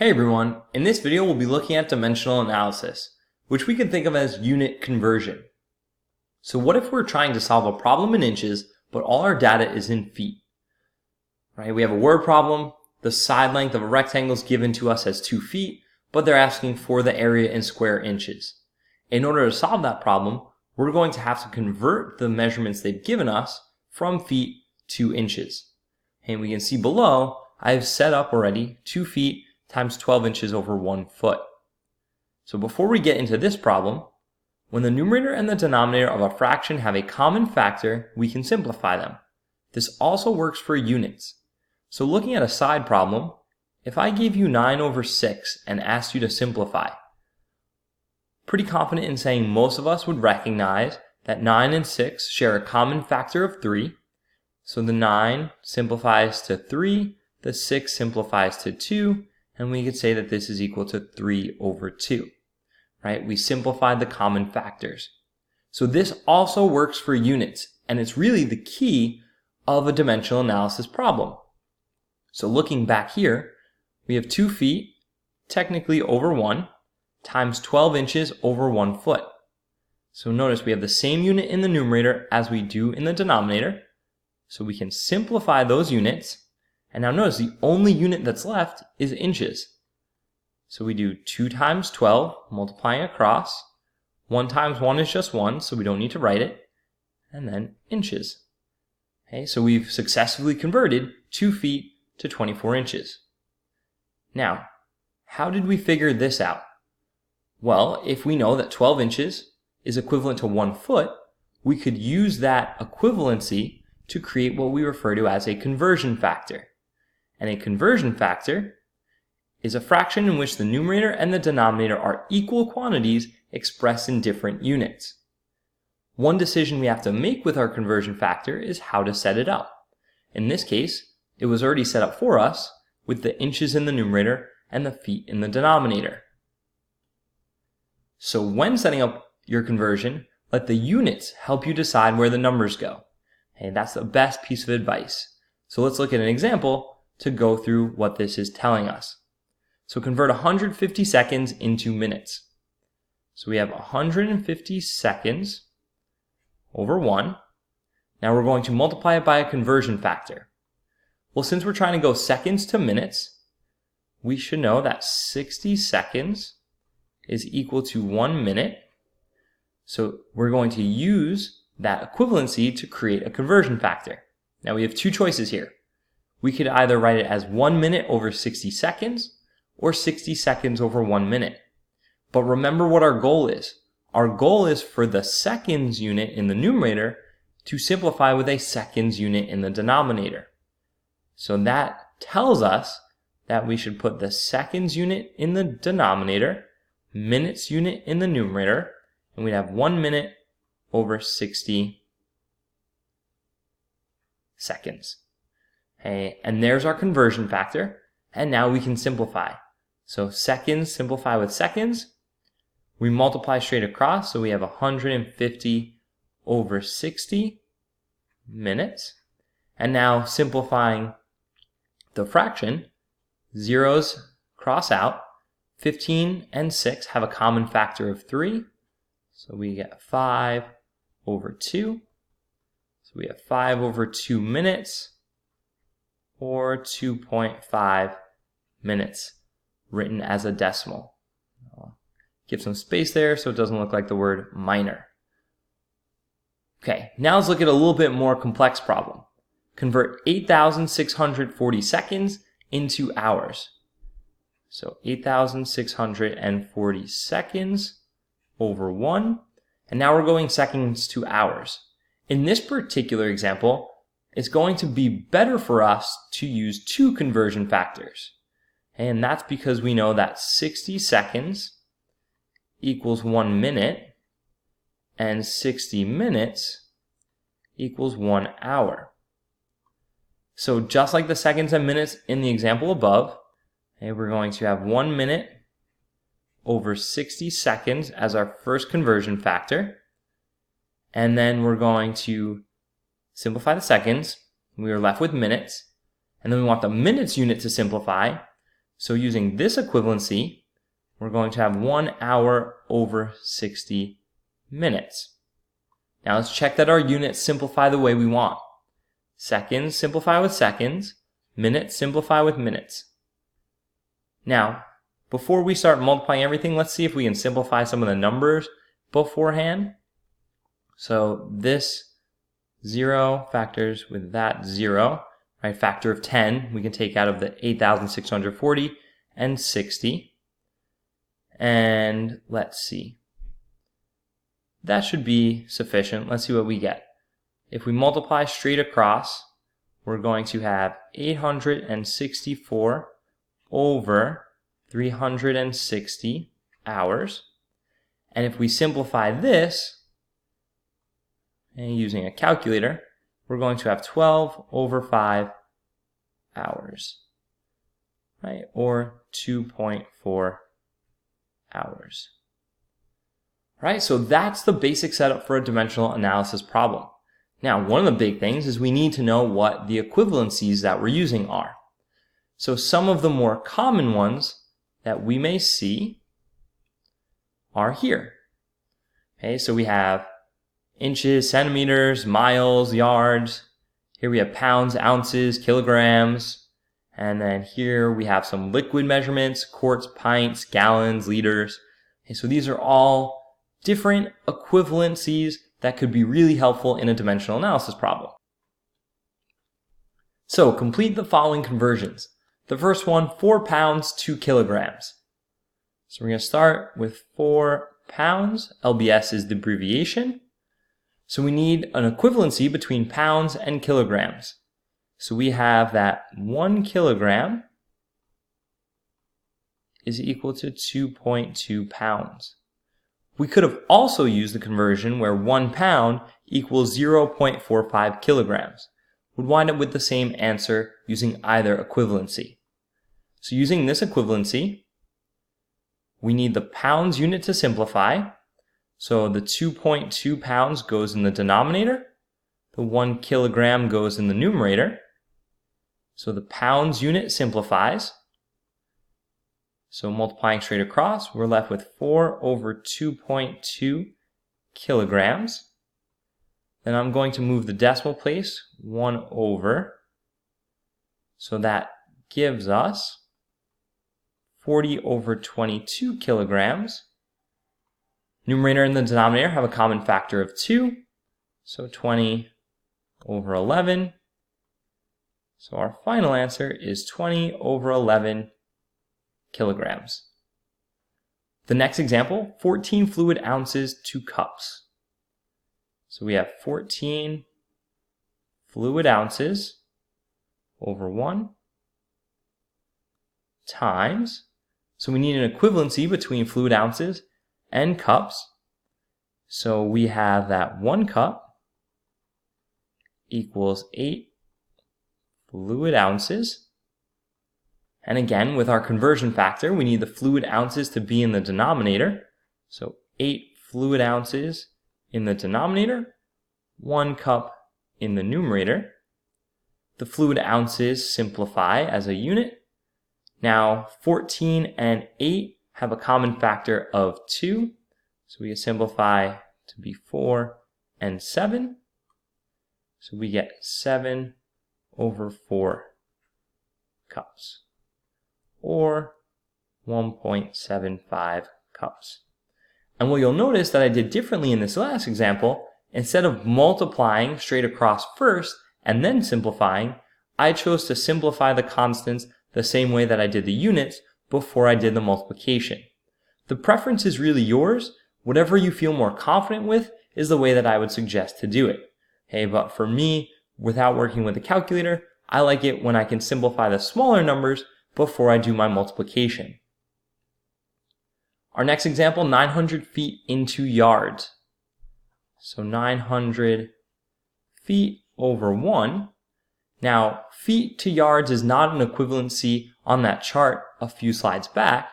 Hey everyone, in this video we'll be looking at dimensional analysis, which we can think of as unit conversion. So what if we're trying to solve a problem in inches, but all our data is in feet? Right? We have a word problem, the side length of a rectangle is given to us as 2 feet, but they're asking for the area in square inches. In order to solve that problem, we're going to have to convert the measurements they've given us from feet to inches. And we can see below, I've set up already 2 feet times 12 inches over 1 foot. So before we get into this problem, when the numerator and the denominator of a fraction have a common factor, we can simplify them. This also works for units. So looking at a side problem, if I gave you 9 over 6 and asked you to simplify, pretty confident in saying most of us would recognize that 9 and 6 share a common factor of 3. So the 9 simplifies to 3, the 6 simplifies to 2, and we could say that this is equal to 3 over 2, right? We simplified the common factors. So this also works for units, and it's really the key of a dimensional analysis problem. So looking back here, we have 2 feet, technically over 1, times 12 inches over 1 foot. So notice we have the same unit in the numerator as we do in the denominator, so we can simplify those units. And now notice the only unit that's left is inches. So we do 2 times 12, multiplying across. 1 times 1 is just 1, so we don't need to write it. And then inches. Okay, so we've successfully converted 2 feet to 24 inches. Now, how did we figure this out? Well, if we know that 12 inches is equivalent to 1 foot, we could use that equivalency to create what we refer to as a conversion factor. And a conversion factor is a fraction in which the numerator and the denominator are equal quantities expressed in different units. One decision we have to make with our conversion factor is how to set it up. In this case, it was already set up for us with the inches in the numerator and the feet in the denominator. So when setting up your conversion, let the units help you decide where the numbers go. And that's the best piece of advice. So let's look at an example to go through what this is telling us. So convert 150 seconds into minutes. So we have 150 seconds over 1. Now we're going to multiply it by a conversion factor. Well, since we're trying to go seconds to minutes, we should know that 60 seconds is equal to 1 minute. So we're going to use that equivalency to create a conversion factor. Now we have 2 choices here. We could either write it as 1 minute over 60 seconds or 60 seconds over 1 minute. But remember what our goal is. Our goal is for the seconds unit in the numerator to simplify with a seconds unit in the denominator. So that tells us that we should put the seconds unit in the denominator, minutes unit in the numerator, and we'd have 1 minute over 60 seconds. Okay, and there's our conversion factor, and now we can simplify. So seconds simplify with seconds. We multiply straight across, so we have 150 over 60 minutes. And now simplifying the fraction, zeros cross out. 15 and 6 have a common factor of 3. So we get 5 over 2. So we have 5 over 2 minutes, or 2.5 minutes, written as a decimal. I'll give some space there so it doesn't look like the word minor. Okay, now let's look at a little bit more complex problem. Convert 8,640 seconds into hours. So 8,640 seconds over 1. And now we're going seconds to hours. In this particular example, it's going to be better for us to use 2 conversion factors. And that's because we know that 60 seconds equals 1 minute, and 60 minutes equals 1 hour. So just like the seconds and minutes in the example above, we're going to have 1 minute over 60 seconds as our first conversion factor. And then we're going to simplify the seconds. We are left with minutes. And then we want the minutes unit to simplify. So using this equivalency, we're going to have 1 hour over 60 minutes. Now let's check that our units simplify the way we want. Seconds simplify with seconds, minutes simplify with minutes. Now, before we start multiplying everything, let's see if we can simplify some of the numbers beforehand. So this 0 factors with that 0, right? Factor of 10, we can take out of the 8,640 and 60. And let's see. That should be sufficient. Let's see what we get. If we multiply straight across, we're going to have 864 over 360 hours. And if we simplify this, and using a calculator, we're going to have 12 over 5 hours, right? Or 2.4 hours. Right, so that's the basic setup for a dimensional analysis problem. Now, one of the big things is we need to know what the equivalencies that we're using are. So some of the more common ones that we may see are here. Okay, so we have inches, centimeters, miles, yards. Here we have pounds, ounces, kilograms. And then here we have some liquid measurements, quarts, pints, gallons, liters. Okay, so these are all different equivalencies that could be really helpful in a dimensional analysis problem. So complete the following conversions. The first one, 4 pounds, 2 kilograms. So we're going to start with 4 pounds. LBS is the abbreviation. So we need an equivalency between pounds and kilograms. So we have that 1 kilogram is equal to 2.2 pounds. We could have also used the conversion where 1 pound equals 0.45 kilograms. Would wind up with the same answer using either equivalency. So using this equivalency, we need the pounds unit to simplify. So the 2.2 pounds goes in the denominator. The 1 kilogram goes in the numerator. So the pounds unit simplifies. So multiplying straight across, we're left with 4 over 2.2 kilograms. Then I'm going to move the decimal place 1 over. So that gives us 40 over 22 kilograms. Numerator and the denominator have a common factor of 2. So 20 over 11. So our final answer is 20 over 11 kilograms. The next example, 14 fluid ounces, 2 cups. So we have 14 fluid ounces over 1 times. So we need an equivalency between fluid ounces and cups. So we have that 1 cup equals 8 fluid ounces. And again, with our conversion factor, we need the fluid ounces to be in the denominator. So 8 fluid ounces in the denominator, 1 cup in the numerator. The fluid ounces simplify as a unit. Now 14 and 8 have a common factor of 2. So we can simplify to be 4 and 7. So we get 7 over 4 cups, or 1.75 cups. And what you'll notice that I did differently in this last example, instead of multiplying straight across first and then simplifying, I chose to simplify the constants the same way that I did the units before I did the multiplication. The preference is really yours. Whatever you feel more confident with is the way that I would suggest to do it. Okay, but for me, without working with a calculator, I like it when I can simplify the smaller numbers before I do my multiplication. Our next example, 900 feet into yards. So 900 feet over 1. Now, feet to yards is not an equivalency on that chart a few slides back,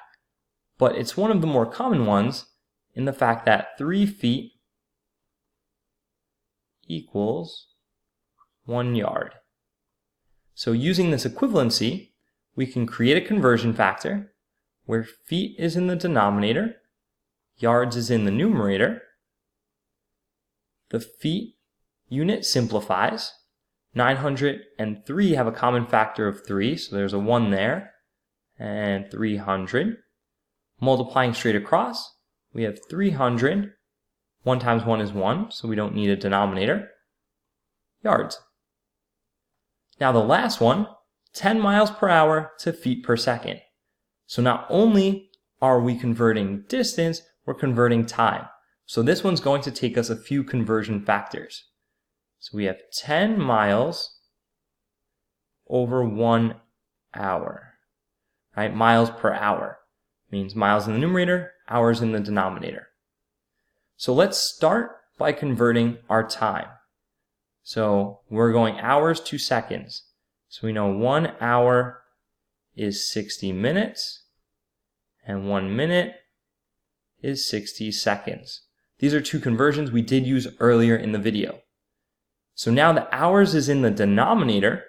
but it's one of the more common ones in the fact that 3 feet equals 1 yard. So using this equivalency, we can create a conversion factor where feet is in the denominator, yards is in the numerator. The feet unit simplifies. 903 have a common factor of 3, so there's a 1 there, and 300. Multiplying straight across, we have 300. 1 times 1 is 1, so we don't need a denominator. Yards. Now the last one, 10 miles per hour to feet per second. So not only are we converting distance, we're converting time. So this one's going to take us a few conversion factors. So we have 10 miles over 1 hour, right? Miles per hour means miles in the numerator, hours in the denominator. So let's start by converting our time. So we're going hours to seconds. So we know 1 hour is 60 minutes and 1 minute is 60 seconds. These are two conversions we did use earlier in the video. So now the hours is in the denominator,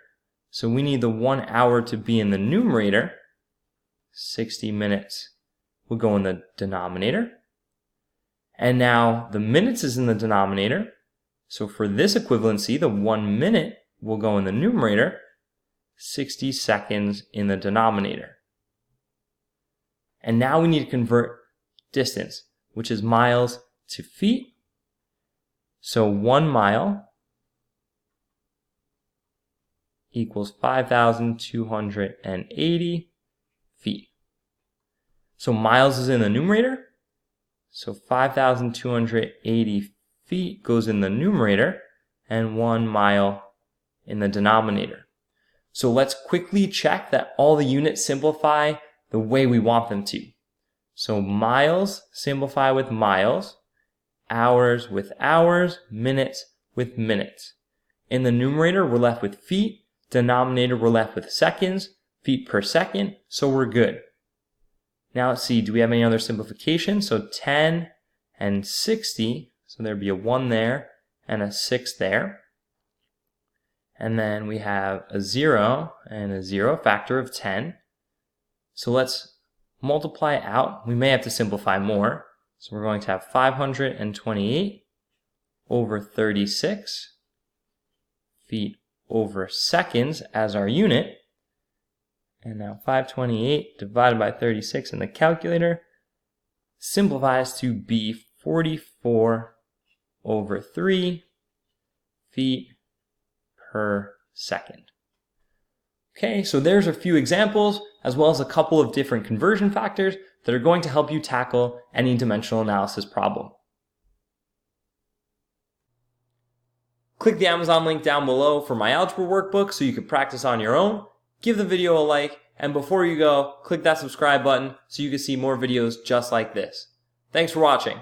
so we need the 1 hour to be in the numerator. 60 minutes will go in the denominator. And now the minutes is in the denominator, so for this equivalency, the 1 minute will go in the numerator, 60 seconds in the denominator. And now we need to convert distance, which is miles to feet. So 1 mile equals 5,280 feet. So miles is in the numerator. So 5,280 feet goes in the numerator and 1 mile in the denominator. So let's quickly check that all the units simplify the way we want them to. So miles simplify with miles, hours with hours, minutes with minutes. In the numerator, we're left with feet. Denominator, we're left with seconds, feet per second, so we're good. Now let's see, do we have any other simplification? So 10 and 60, so there'd be a 1 there and a 6 there. And then we have a 0 and a 0, factor of 10. So let's multiply out. We may have to simplify more. So we're going to have 528 over 36 feet over seconds as our unit. And now 528 divided by 36 in the calculator simplifies to be 44 over 3 feet per second. Okay, so there's a few examples as well as a couple of different conversion factors that are going to help you tackle any dimensional analysis problem. Click the Amazon link down below for my algebra workbook so you can practice on your own. Give the video a like, and before you go, click that subscribe button so you can see more videos just like this. Thanks for watching.